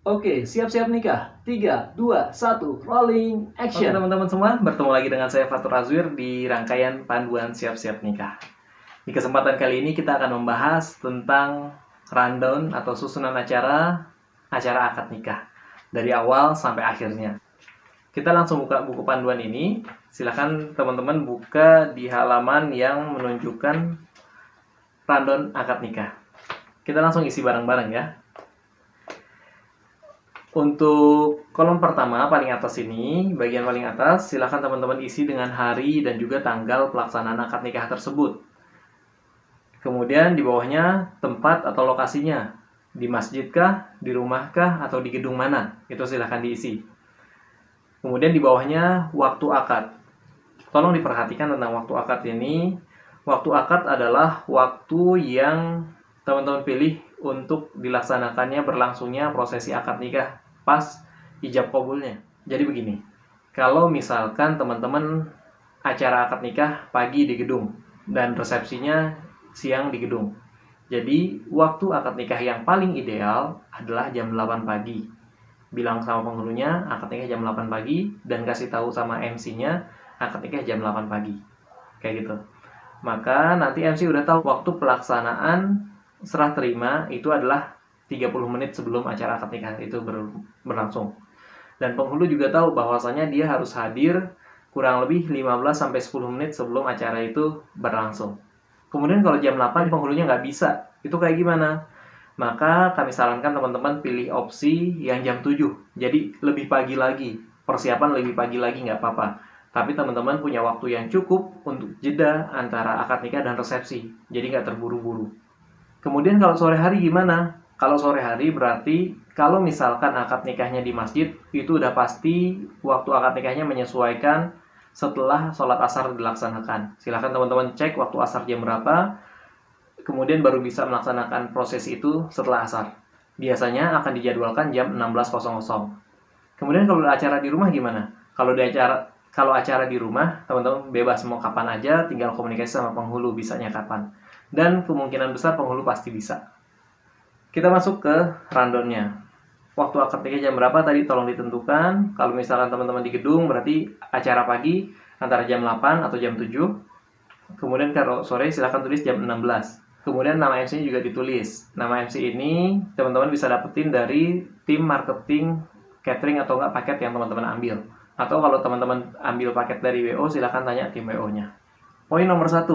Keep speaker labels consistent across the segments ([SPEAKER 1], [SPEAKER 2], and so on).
[SPEAKER 1] Oke, siap-siap nikah. 3, 2, 1, rolling,
[SPEAKER 2] Oke
[SPEAKER 1] action.
[SPEAKER 2] teman-teman semua, bertemu lagi dengan saya Fatur Azwir di rangkaian panduan siap-siap nikah. Di kesempatan kali ini kita akan membahas tentang rundown atau susunan acara akad nikah dari awal sampai akhirnya. Kita langsung buka buku panduan ini. Silakan teman-teman buka di halaman yang menunjukkan rundown akad nikah. Kita langsung isi bareng-bareng ya. Untuk kolom pertama paling atas ini, bagian paling atas, silakan teman-teman isi dengan hari dan juga tanggal pelaksanaan akad nikah tersebut. Kemudian di bawahnya tempat atau lokasinya, di masjidkah, di rumahkah, atau di gedung mana, itu silakan diisi. Kemudian di bawahnya waktu akad. Tolong diperhatikan tentang waktu akad ini. Waktu akad adalah waktu yang teman-teman pilih untuk dilaksanakannya berlangsungnya prosesi akad nikah pas ijab kabulnya. Jadi begini, kalau misalkan teman-teman acara akad nikah pagi di gedung dan resepsinya siang di gedung. Jadi waktu akad nikah yang paling ideal adalah jam 8 pagi. Bilang sama penghulunya akad nikah jam 8 pagi dan kasih tahu sama MC-nya akad nikah jam 8 pagi. Kayak gitu. Maka nanti MC udah tahu waktu pelaksanaan serah terima itu adalah 30 menit sebelum acara akad nikah itu berlangsung. Dan penghulu juga tahu bahwasanya dia harus hadir kurang lebih 15-10 menit sebelum acara itu berlangsung. Kemudian kalau jam 8 penghulunya nggak bisa, itu kayak gimana? Maka kami sarankan teman-teman pilih opsi yang jam 7. Jadi lebih pagi lagi, persiapan lebih pagi lagi nggak apa-apa. Tapi teman-teman punya waktu yang cukup untuk jeda antara akad nikah dan resepsi. Jadi nggak terburu-buru. Kemudian kalau sore hari gimana? Kalau sore hari berarti kalau misalkan akad nikahnya di masjid, itu udah pasti waktu akad nikahnya menyesuaikan setelah sholat asar dilaksanakan. Silahkan teman-teman cek waktu asar jam berapa, kemudian baru bisa melaksanakan proses itu setelah asar. Biasanya akan dijadwalkan jam 16.00. Kemudian kalau acara di rumah gimana? Kalau acara di rumah, teman-teman bebas mau kapan aja, tinggal komunikasi sama penghulu bisanya kapan. Dan kemungkinan besar penghulu pasti bisa. Kita masuk ke rundown-nya. Waktu akad nikah jam berapa tadi tolong ditentukan. Kalau misalkan teman-teman di gedung berarti acara pagi antara jam 8 atau jam 7. Kemudian kalau sore silahkan tulis jam 16. Kemudian nama MC-nya juga ditulis. Nama MC ini teman-teman bisa dapetin dari tim marketing catering atau enggak paket yang teman-teman ambil. Atau kalau teman-teman ambil paket dari WO silahkan tanya tim WO-nya. Poin nomor 1,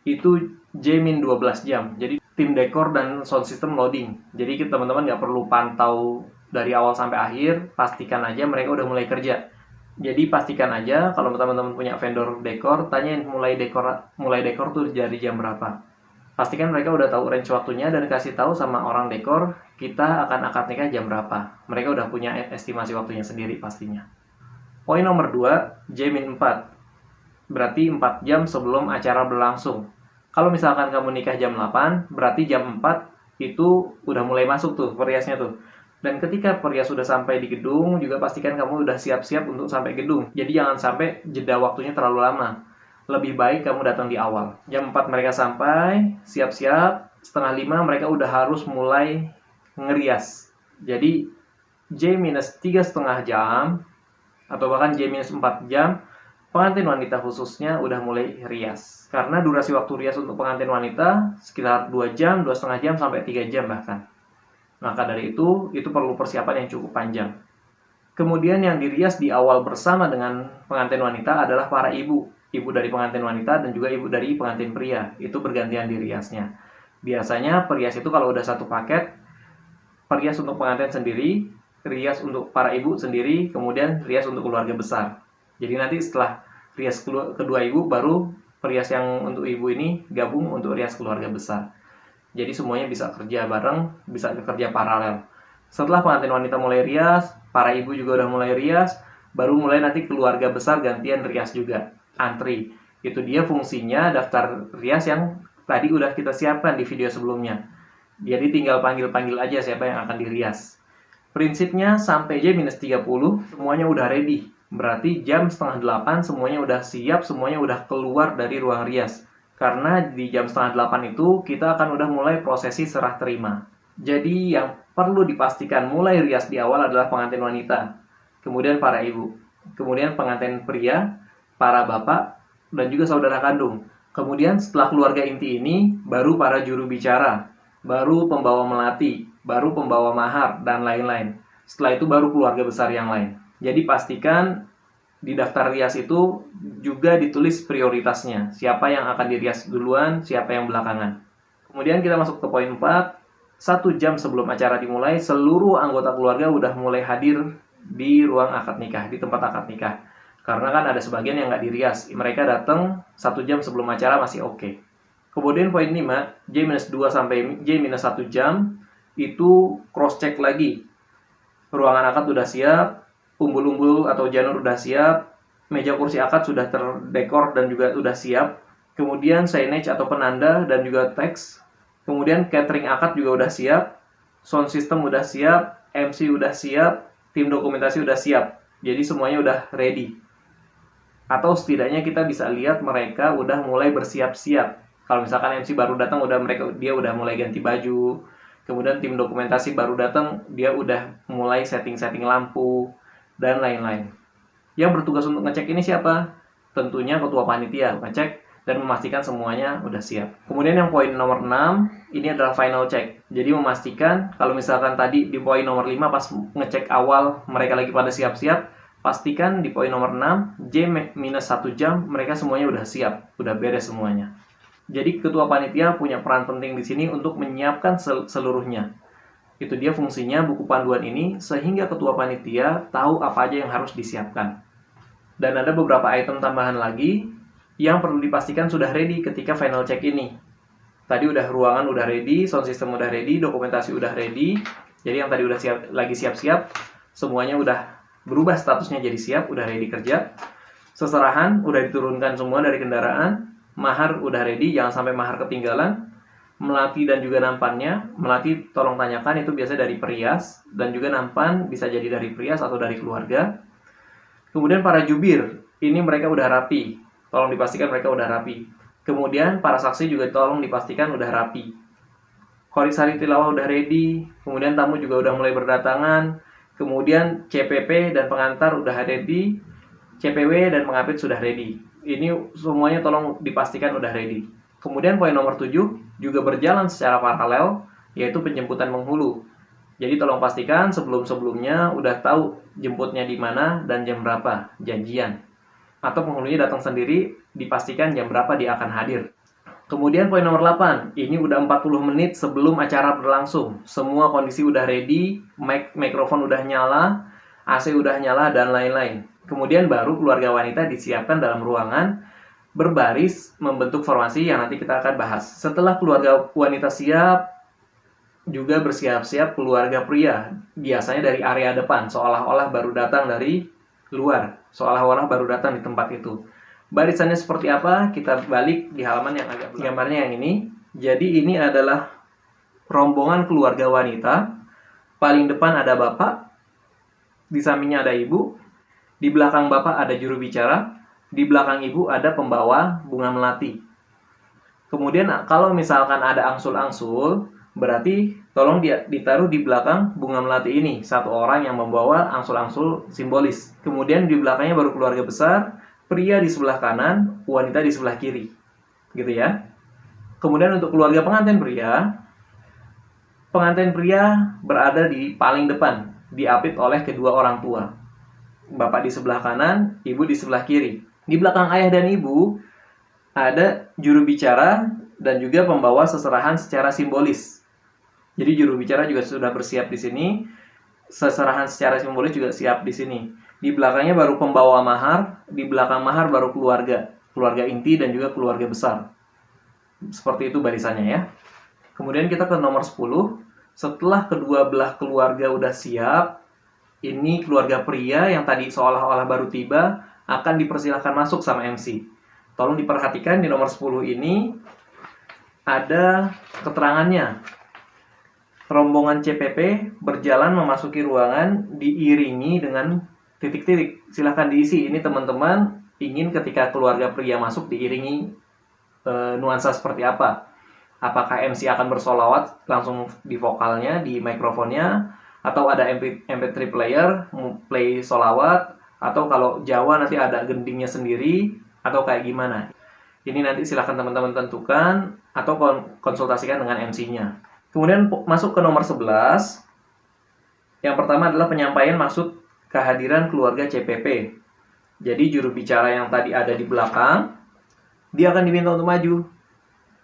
[SPEAKER 2] itu J-12 jam. Jadi tim dekor dan sound system loading. Jadi teman-teman nggak perlu pantau dari awal sampai akhir, pastikan aja mereka udah mulai kerja. Jadi pastikan aja kalau teman-teman punya vendor dekor, tanyain mulai dekor tuh dari jam berapa. Pastikan mereka udah tahu range waktunya dan kasih tahu sama orang dekor kita akan akad nikah jam berapa. Mereka udah punya estimasi waktunya sendiri pastinya. Poin nomor 2, J-4. Berarti 4 jam sebelum acara berlangsung. Kalau misalkan kamu nikah jam 8, berarti jam 4 itu udah mulai masuk tuh periasnya tuh. Dan ketika perias sudah sampai di gedung, juga pastikan kamu udah siap-siap untuk sampai gedung. Jadi jangan sampai jeda waktunya terlalu lama. Lebih baik kamu datang di awal. Jam 4 mereka sampai, siap-siap. Setengah 5 mereka udah harus mulai ngerias. Jadi J-3,5 jam, atau bahkan J-4 jam, pengantin wanita khususnya udah mulai rias. Karena durasi waktu rias untuk pengantin wanita sekitar 2 jam, 2,5 jam, sampai 3 jam bahkan. Maka dari itu perlu persiapan yang cukup panjang. Kemudian yang dirias di awal bersama dengan pengantin wanita adalah para ibu. Ibu dari pengantin wanita dan juga ibu dari pengantin pria. Itu bergantian diriasnya. Biasanya perias itu kalau udah satu paket, perias untuk pengantin sendiri, rias untuk para ibu sendiri, kemudian rias untuk keluarga besar. Jadi nanti setelah rias kedua ibu, baru perias yang untuk ibu ini gabung untuk rias keluarga besar. Jadi semuanya bisa kerja bareng, bisa kerja paralel. Setelah pengantin wanita mulai rias, para ibu juga udah mulai rias, baru mulai nanti keluarga besar gantian rias juga, antri. Itu dia fungsinya daftar rias yang tadi udah kita siapkan di video sebelumnya. Jadi tinggal panggil-panggil aja siapa yang akan dirias. Prinsipnya sampai J-30 semuanya udah ready. Berarti jam setengah 8 semuanya udah siap, semuanya udah keluar dari ruang rias. Karena di jam setengah 8 itu kita akan udah mulai prosesi serah terima. Jadi yang perlu dipastikan mulai rias di awal adalah pengantin wanita, kemudian para ibu, kemudian pengantin pria, para bapak, dan juga saudara kandung. Kemudian setelah keluarga inti ini, baru para juru bicara, baru pembawa melati, baru pembawa mahar, dan lain-lain. Setelah itu baru keluarga besar yang lain. Jadi pastikan di daftar rias itu juga ditulis prioritasnya. Siapa yang akan dirias duluan, siapa yang belakangan. Kemudian kita masuk ke poin 4. 1 jam sebelum acara dimulai, seluruh anggota keluarga udah mulai hadir di ruang akad nikah, di tempat akad nikah. Karena kan ada sebagian yang nggak dirias, mereka datang 1 jam sebelum acara masih oke. Kemudian poin 5, J-2 sampai J-1 jam, itu cross check lagi. Ruangan akad udah siap, umbul-umbul atau janur udah siap, meja kursi akad sudah terdekor dan juga udah siap. Kemudian signage atau penanda dan juga teks. Kemudian catering akad juga udah siap, sound system udah siap, MC udah siap, tim dokumentasi udah siap. Jadi semuanya udah ready. Atau setidaknya kita bisa lihat mereka udah mulai bersiap-siap. Kalau misalkan MC baru datang, dia udah mulai ganti baju. Kemudian tim dokumentasi baru datang, dia udah mulai setting-setting lampu dan lain-lain. Yang bertugas untuk ngecek ini siapa? Tentunya ketua panitia ngecek dan memastikan semuanya udah siap. Kemudian yang poin nomor 6, ini adalah final check. Jadi memastikan kalau misalkan tadi di poin nomor 5 pas ngecek awal mereka lagi pada siap-siap, pastikan di poin nomor 6, J-1 jam mereka semuanya udah siap, udah beres semuanya. Jadi ketua panitia punya peran penting di sini untuk menyiapkan seluruhnya. Itu dia fungsinya buku panduan ini sehingga ketua panitia tahu apa aja yang harus disiapkan. Dan ada beberapa item tambahan lagi yang perlu dipastikan sudah ready ketika final check ini. Tadi udah ruangan udah ready, sound system udah ready, dokumentasi udah ready. Jadi yang tadi udah lagi siap-siap, semuanya udah berubah statusnya jadi siap, udah ready kerja. Seserahan udah diturunkan semua dari kendaraan. Mahar udah ready, jangan sampai mahar ketinggalan. Melati dan juga nampannya, melati tolong tanyakan itu biasa dari perias, dan juga nampan bisa jadi dari perias atau dari keluarga. Kemudian para jubir, ini mereka udah rapi. Tolong dipastikan mereka udah rapi. Kemudian para saksi juga tolong dipastikan udah rapi. Khoris-hari tilawah udah ready. Kemudian tamu juga udah mulai berdatangan. Kemudian CPP dan pengantar udah ready. CPW dan pengapit sudah ready. Ini semuanya tolong dipastikan udah ready. Kemudian poin nomor 7 juga berjalan secara paralel, yaitu penjemputan penghulu. Jadi tolong pastikan sebelum-sebelumnya udah tahu jemputnya di mana dan jam berapa, janjian. Atau penghulunya datang sendiri, dipastikan jam berapa dia akan hadir. Kemudian poin nomor 8, ini udah 40 menit sebelum acara berlangsung. Semua kondisi udah ready, mikrofon udah nyala, AC udah nyala, dan lain-lain. Kemudian baru keluarga wanita disiapkan dalam ruangan, berbaris membentuk formasi yang nanti kita akan bahas. Setelah keluarga wanita siap, juga bersiap-siap keluarga pria. Biasanya dari area depan, seolah-olah baru datang dari luar, seolah-olah baru datang di tempat itu. Barisannya seperti apa? Kita balik di halaman yang agak belakang. Gambarnya yang ini. Jadi ini adalah rombongan keluarga wanita. Paling depan ada bapak, di sampingnya ada ibu, di belakang bapak ada juru bicara, di belakang ibu ada pembawa bunga melati. Kemudian kalau misalkan ada angsul-angsul, berarti tolong ditaruh di belakang bunga melati ini. Satu orang yang membawa angsul-angsul simbolis. Kemudian di belakangnya baru keluarga besar, pria di sebelah kanan, wanita di sebelah kiri. Gitu ya. Kemudian untuk keluarga pengantin pria berada di paling depan, diapit oleh kedua orang tua. Bapak di sebelah kanan, ibu di sebelah kiri. Di belakang ayah dan ibu ada juru bicara dan juga pembawa seserahan secara simbolis. Jadi juru bicara juga sudah bersiap di sini, seserahan secara simbolis juga siap di sini. Di belakangnya baru pembawa mahar, di belakang mahar baru keluarga inti dan juga keluarga besar. Seperti itu barisannya ya. Kemudian kita ke nomor 10. Setelah kedua belah keluarga udah siap, ini keluarga pria yang tadi seolah-olah baru tiba akan dipersilahkan masuk sama MC. Tolong diperhatikan di nomor 10 ini ada keterangannya. Rombongan CPP berjalan memasuki ruangan diiringi dengan titik-titik. Silahkan diisi. Ini teman-teman ingin ketika keluarga pria masuk diiringi nuansa seperti apa. Apakah MC akan bersolawat langsung di vokalnya, di mikrofonnya, atau ada MP3 player, play solawat, atau kalau Jawa nanti ada gendingnya sendiri, atau kayak gimana. Ini nanti silahkan teman-teman tentukan, atau konsultasikan dengan MC-nya. Kemudian masuk ke nomor 11. Yang pertama adalah penyampaian maksud kehadiran keluarga CPP. Jadi juru bicara yang tadi ada di belakang, dia akan diminta untuk maju.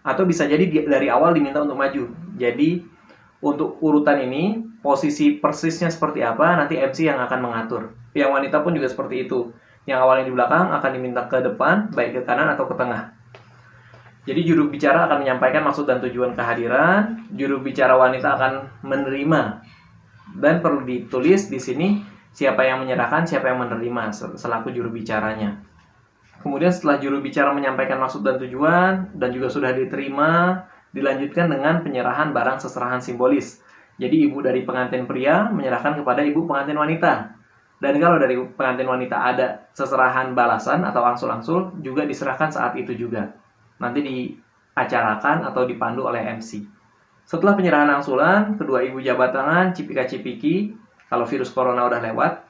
[SPEAKER 2] Atau bisa jadi dari awal diminta untuk maju. Jadi untuk urutan ini, posisi persisnya seperti apa, nanti MC yang akan mengatur. Yang wanita pun juga seperti itu. Yang awalnya di belakang akan diminta ke depan, baik ke kanan atau ke tengah. Jadi juru bicara akan menyampaikan maksud dan tujuan kehadiran, juru bicara wanita akan menerima. Dan perlu ditulis di sini siapa yang menyerahkan, siapa yang menerima selaku juru bicaranya. Kemudian setelah juru bicara menyampaikan maksud dan tujuan dan juga sudah diterima, dilanjutkan dengan penyerahan barang seserahan simbolis. Jadi ibu dari pengantin pria menyerahkan kepada ibu pengantin wanita. Dan kalau dari pengantin wanita ada seserahan balasan atau angsul-angsul, juga diserahkan saat itu juga. Nanti diacarakan atau dipandu oleh MC. Setelah penyerahan angsulan, kedua ibu jabat tangan, cipika-cipiki, kalau virus corona udah lewat.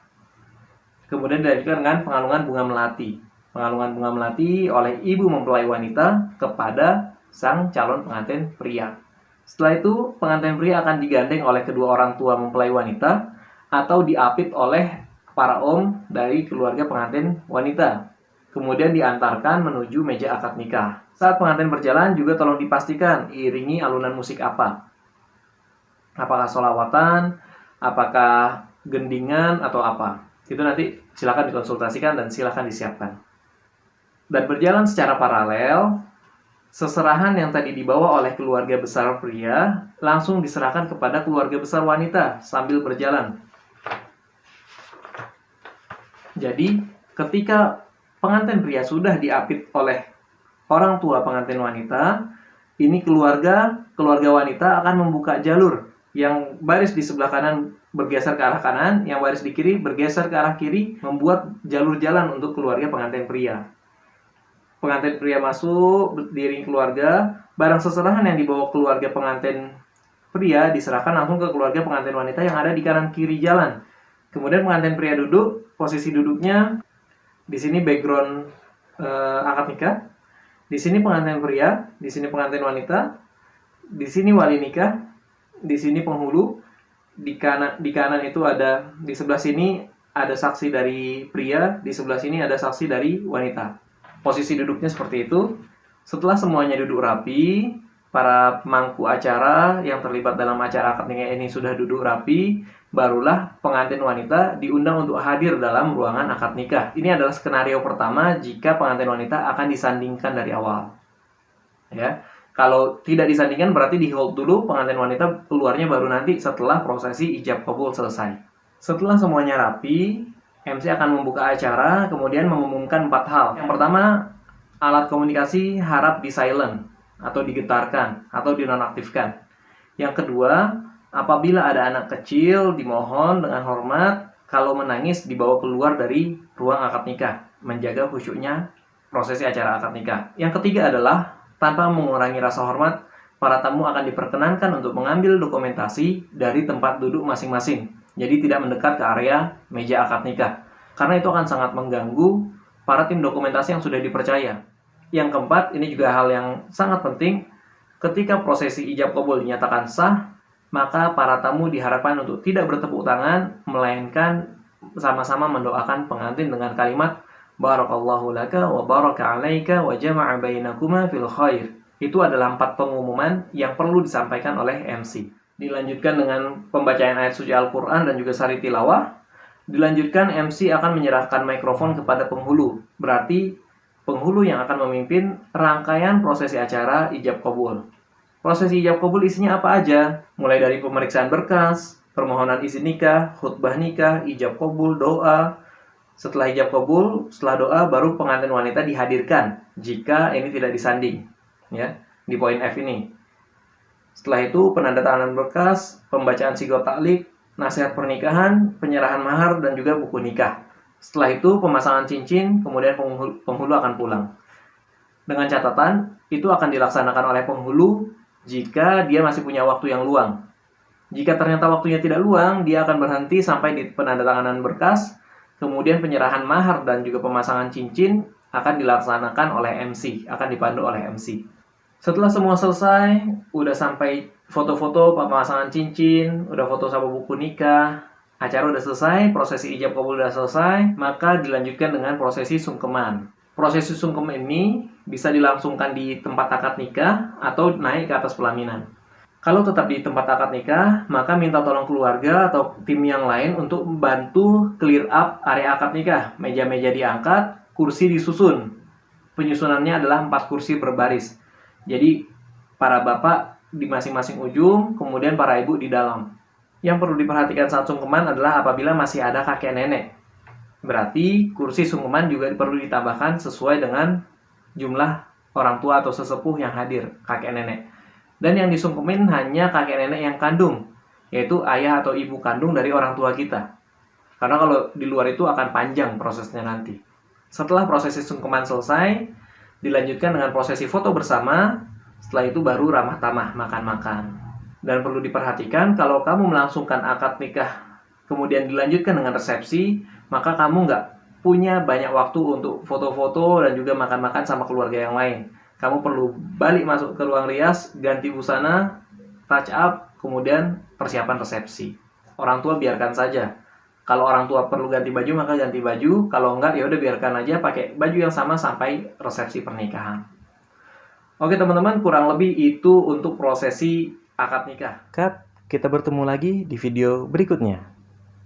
[SPEAKER 2] Kemudian dilanjutkan dengan pengalungan bunga melati. Pengalungan bunga melati oleh ibu mempelai wanita kepada sang calon pengantin pria. Setelah itu, pengantin pria akan digandeng oleh kedua orang tua mempelai wanita atau diapit oleh para om dari keluarga pengantin wanita. Kemudian diantarkan menuju meja akad nikah. Saat pengantin berjalan juga tolong dipastikan iringi alunan musik apa. Apakah sholawatan, apakah gendingan, atau apa. Itu nanti silakan dikonsultasikan dan silakan disiapkan. Dan berjalan secara paralel, seserahan yang tadi dibawa oleh keluarga besar pria langsung diserahkan kepada keluarga besar wanita sambil berjalan. Jadi, ketika pengantin pria sudah diapit oleh orang tua pengantin wanita, ini keluarga wanita akan membuka jalur. Yang baris di sebelah kanan bergeser ke arah kanan, yang baris di kiri bergeser ke arah kiri, membuat jalur jalan untuk keluarga pengantin pria. Pengantin pria masuk, diiringi keluarga, barang seserahan yang dibawa keluarga pengantin pria diserahkan langsung ke keluarga pengantin wanita yang ada di kanan kiri jalan. Kemudian pengantin pria duduk, posisi duduknya di sini background akad nikah, di sini pengantin pria, di sini pengantin wanita, di sini wali nikah, di sini penghulu, di kanan itu ada, di sebelah sini ada saksi dari pria, di sebelah sini ada saksi dari wanita. Posisi duduknya seperti itu. Setelah semuanya duduk rapi, para pemangku acara yang terlibat dalam acara akad nikah ini sudah duduk rapi, barulah pengantin wanita diundang untuk hadir dalam ruangan akad nikah. Ini adalah skenario pertama jika pengantin wanita akan disandingkan dari awal. Ya, kalau tidak disandingkan berarti di hold dulu, pengantin wanita keluarnya baru nanti setelah prosesi ijab qabul selesai. Setelah semuanya rapi, MC akan membuka acara, kemudian mengumumkan 4 hal. Yang pertama, alat komunikasi harap di silent, atau digetarkan, atau dinonaktifkan. Yang kedua, apabila ada anak kecil, dimohon dengan hormat, kalau menangis dibawa keluar dari ruang akad nikah, menjaga khusyuknya prosesi acara akad nikah. Yang ketiga adalah, tanpa mengurangi rasa hormat, para tamu akan diperkenankan untuk mengambil dokumentasi dari tempat duduk masing-masing. Jadi tidak mendekat ke area meja akad nikah. Karena itu akan sangat mengganggu para tim dokumentasi yang sudah dipercaya. Yang keempat, ini juga hal yang sangat penting. Ketika prosesi ijab qabul dinyatakan sah, maka para tamu diharapkan untuk tidak bertepuk tangan, melainkan sama-sama mendoakan pengantin dengan kalimat Barakallahu laka wa baraka alaika wa jama'a bainakuma fil khair. Itu adalah 4 pengumuman yang perlu disampaikan oleh MC. Dilanjutkan dengan pembacaan ayat suci Al-Quran dan juga sari tilawah. Dilanjutkan MC akan menyerahkan mikrofon kepada penghulu. Berarti penghulu yang akan memimpin rangkaian prosesi acara ijab qabul. Prosesi ijab qabul isinya apa aja? Mulai dari pemeriksaan berkas, permohonan izin nikah, khutbah nikah, ijab qabul, doa. Setelah ijab qabul, setelah doa baru pengantin wanita dihadirkan jika ini tidak disanding. Ya, di poin F ini. Setelah itu penandatanganan berkas, pembacaan sigot taklik, nasihat pernikahan, penyerahan mahar, dan juga buku nikah. Setelah itu pemasangan cincin, kemudian penghulu akan pulang. Dengan catatan, itu akan dilaksanakan oleh penghulu jika dia masih punya waktu yang luang. Jika ternyata waktunya tidak luang, dia akan berhenti sampai di penandatanganan berkas, kemudian penyerahan mahar dan juga pemasangan cincin akan dilaksanakan oleh MC, akan dipandu oleh MC. Setelah semua selesai, udah sampai foto-foto pemasangan cincin, udah foto sama buku nikah, acara udah selesai, prosesi ijab kabul udah selesai, maka dilanjutkan dengan prosesi sungkeman. Prosesi sungkem ini bisa dilangsungkan di tempat akad nikah atau naik ke atas pelaminan. Kalau tetap di tempat akad nikah, maka minta tolong keluarga atau tim yang lain untuk membantu clear up area akad nikah. Meja-meja diangkat, kursi disusun. Penyusunannya adalah 4 kursi berbaris. Jadi, para bapak di masing-masing ujung, kemudian para ibu di dalam. Yang perlu diperhatikan saat sungkeman adalah apabila masih ada kakek nenek. Berarti kursi sungkeman juga perlu ditambahkan sesuai dengan jumlah orang tua atau sesepuh yang hadir, kakek nenek. Dan yang disungkemin hanya kakek nenek yang kandung, yaitu ayah atau ibu kandung dari orang tua kita. Karena kalau di luar itu akan panjang prosesnya nanti. Setelah prosesi sungkeman selesai, dilanjutkan dengan prosesi foto bersama. Setelah itu baru ramah tamah, makan-makan. Dan perlu diperhatikan kalau kamu melangsungkan akad nikah, kemudian dilanjutkan dengan resepsi, maka kamu nggak punya banyak waktu untuk foto-foto dan juga makan-makan sama keluarga yang lain. Kamu perlu balik masuk ke ruang rias, ganti busana, touch up, kemudian persiapan resepsi. Orang tua biarkan saja. Kalau orang tua perlu ganti baju, maka ganti baju. Kalau enggak, ya udah biarkan aja pakai baju yang sama sampai resepsi pernikahan. Oke teman-teman, kurang lebih itu untuk prosesi akad nikah. Kita bertemu lagi di video berikutnya.